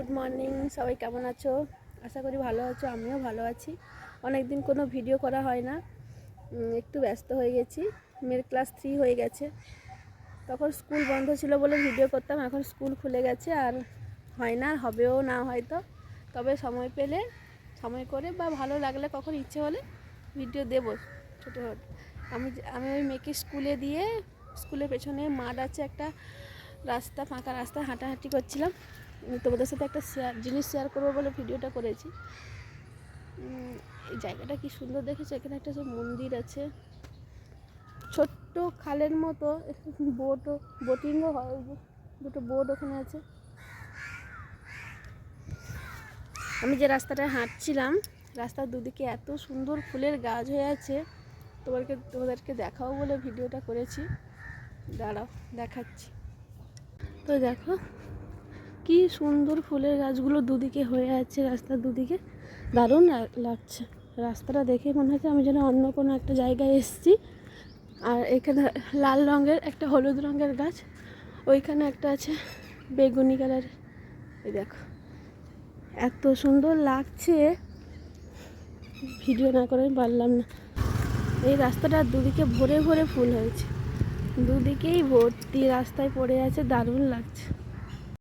Good morning, সবাই কেমন আছো? আশা করি ভালো আছো, আমিও ভালো আছি। অনেক দিন কোনো ভিডিও করা হয় না, একটু ব্যস্ত হয়ে গেছি। মেয়ের ক্লাস 3 হয়ে গেছে, তখন স্কুল বন্ধ ছিল বলে ভিডিও করতাম। এখন স্কুল খুলে গেছে, আর হয় না, হবেও না হয়তো। তবে সময় পেলে, সময় করে বা ভালো লাগলে, কখন ইচ্ছে হলে ভিডিও দেবো ছোটো ছোটো। আমি ওই মেয়েকে স্কুলে দিয়ে, স্কুলের পেছনে মাঠ আছে একটা, রাস্তা, ফাঁকা রাস্তা, হাঁটাহাঁটি করছিলাম। তোমাদের সাথে একটা জিনিস শেয়ার করবো বলে ভিডিওটা করেছি। এই জায়গাটা কি সুন্দর দেখেছো? এখানে একটা মন্দির আছে, ছোট্ট খালের মতো, বোটিংও হয়। ওই যে দুটো বোট ওখানে আছে। আমি যে রাস্তাটায় হাঁটছিলাম, রাস্তার দুদিকে এত সুন্দর ফুলের গাছ হয়ে আছে। তোমাদেরকে দেখাও বলে ভিডিওটা করেছি। দাঁড়াও, দেখাচ্ছি। তো দেখো কি সুন্দর ফুলের গাছগুলো দুদিকে হয়ে আছে, রাস্তার দুদিকে। দারুণ লাগছে। রাস্তাটা দেখে মনে হচ্ছে আমি যেন অন্য কোনো একটা জায়গায় এসেছি। আর এখানে লাল রঙের একটা, হলুদ রঙের গাছ, ওইখানে একটা আছে বেগুনি কালার। এই দেখো এত সুন্দর লাগছে, ভিডিও না করে পারলাম না। এই রাস্তাটার দুদিকে ভরে ভরে ফুল হয়েছে, দুদিকেই ভর্তি, রাস্তায় পড়ে আছে, দারুণ লাগছে।